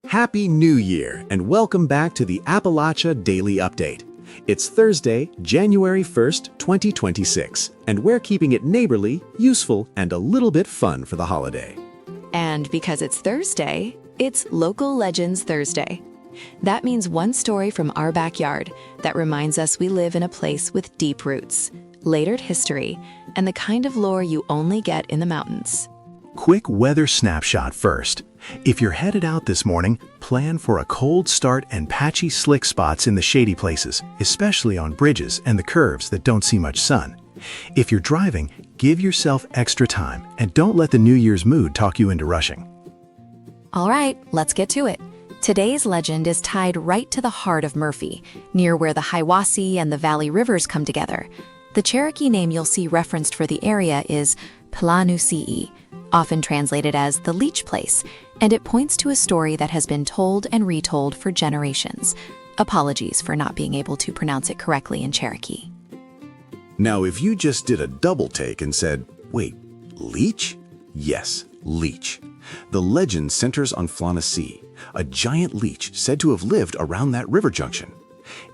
Happy New Year and welcome back to the Appalachia Daily Update. It's Thursday, January 1st, 2026, and we're keeping it neighborly, useful, and a little bit fun for the holiday. And because it's Thursday, it's Local Legends Thursday. That means one story from our backyard that reminds us we live in a place with deep roots, layered history, and the kind of lore you only get in the mountains. Quick weather snapshot first. If you're headed out this morning, plan for a cold start and patchy slick spots in the shady places, especially on bridges and the curves that don't see much sun. If you're driving, give yourself extra time and don't let the New Year's mood talk you into rushing. All right, let's get to it. Today's legend is tied right to the heart of Murphy, near where the Hiwassee and the Valley Rivers come together. The Cherokee name you'll see referenced for the area is Tlanusi-yi, often translated as the Leech Place, and it points to a story that has been told and retold for generations. Apologies for not being able to pronounce it correctly in Cherokee. Now, if you just did a double take and said, wait, leech? Yes, leech. The legend centers on Tlanusi-yi, a giant leech said to have lived around that river junction.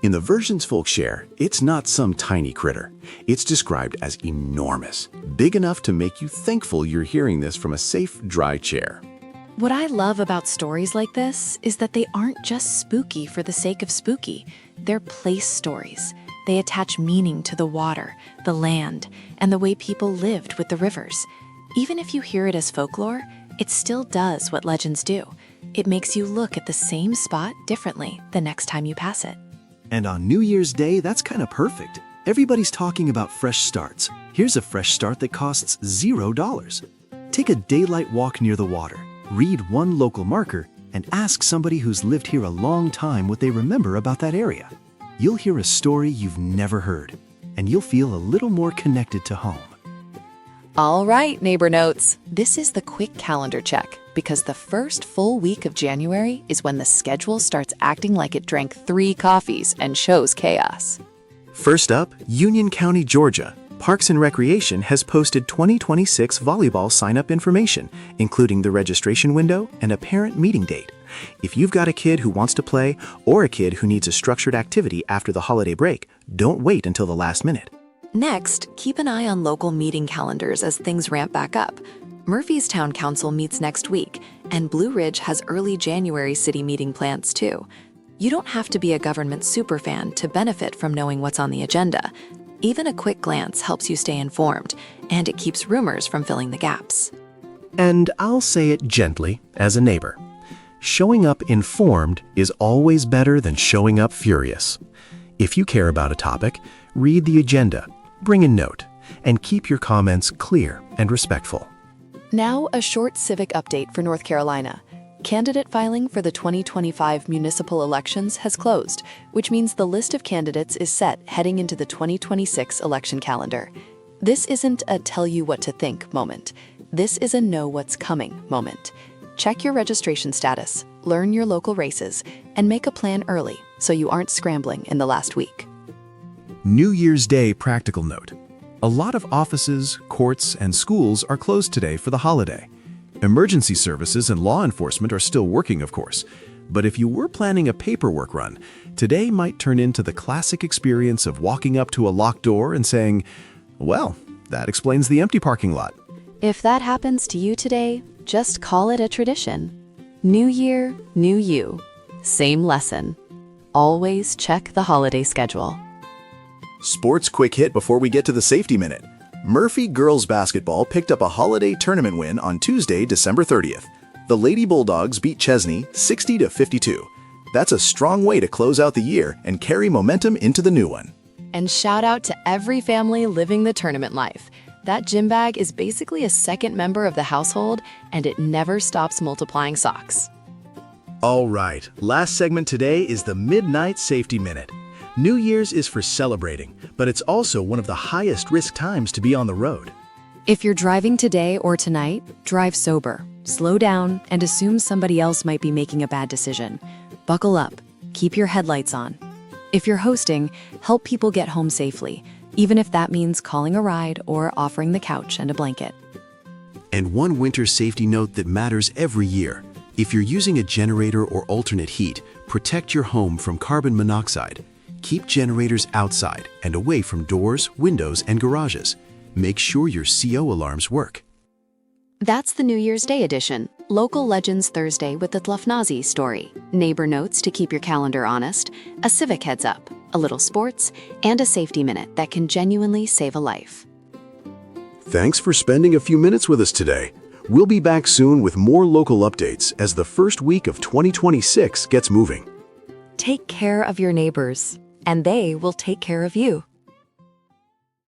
In the versions folks share, it's not some tiny critter. It's described as enormous, big enough to make you thankful you're hearing this from a safe, dry chair. What I love about stories like this is that they aren't just spooky for the sake of spooky. They're place stories. They attach meaning to the water, the land, and the way people lived with the rivers. Even if you hear it as folklore, it still does what legends do. It makes you look at the same spot differently the next time you pass it. And on New Year's Day, that's kind of perfect. Everybody's talking about fresh starts. Here's a fresh start that costs $0. Take a daylight walk near the water, read one local marker, and ask somebody who's lived here a long time what they remember about that area. You'll hear a story you've never heard, and you'll feel a little more connected to home. All right, neighbor notes. This is the quick calendar check, because the first full week of January is when the schedule starts acting like it drank 3 coffees and shows chaos. First up, Union County, Georgia. Parks and Recreation has posted 2026 volleyball sign-up information, including the registration window and a parent meeting date. If you've got a kid who wants to play or a kid who needs a structured activity after the holiday break, don't wait until the last minute. Next, keep an eye on local meeting calendars as things ramp back up. Murphy's Town Council meets next week, and Blue Ridge has early January city meeting plans too. You don't have to be a government superfan to benefit from knowing what's on the agenda. Even a quick glance helps you stay informed, and it keeps rumors from filling the gaps. And I'll say it gently, as a neighbor. Showing up informed is always better than showing up furious. If you care about a topic, read the agenda, bring a note, and keep your comments clear and respectful. Now, a short civic update for North Carolina. Candidate filing for the 2025 municipal elections has closed, which means the list of candidates is set heading into the 2026 election calendar. This isn't a tell you what to think moment. This is a know what's coming moment. Check your registration status, learn your local races, and make a plan early so you aren't scrambling in the last week. New Year's Day practical note. A lot of offices, courts, and schools are closed today for the holiday. Emergency services and law enforcement are still working, of course. But if you were planning a paperwork run, today might turn into the classic experience of walking up to a locked door and saying, well, that explains the empty parking lot. If that happens to you today, just call it a tradition. New year, new you. Same lesson. Always check the holiday schedule. Sports quick hit before we get to the safety minute. Murphy girls basketball picked up a holiday tournament win on Tuesday, December 30th. The Lady Bulldogs beat Chesney 60-52. That's a strong way to close out the year and carry momentum into the new one. And shout out to every family living the tournament life. That gym bag is basically a second member of the household, and it never stops multiplying socks. All right, last segment today is the Midnight Safety Minute. New Year's is for celebrating, but it's also one of the highest risk times to be on the road. If you're driving today or tonight, drive sober, slow down, and assume somebody else might be making a bad decision. Buckle up, keep your headlights on. If you're hosting, help people get home safely, even if that means calling a ride or offering the couch and a blanket. And one winter safety note that matters every year. If you're using a generator or alternate heat, protect your home from carbon monoxide. Keep generators outside and away from doors, windows, and garages. Make sure your CO alarms work. That's the New Year's Day edition. Local Legends Thursday with the Tlanusi-yi story. Neighbor notes to keep your calendar honest, a civic heads up, a little sports, and a safety minute that can genuinely save a life. Thanks for spending a few minutes with us today. We'll be back soon with more local updates as the first week of 2026 gets moving. Take care of your neighbors, and they will take care of you.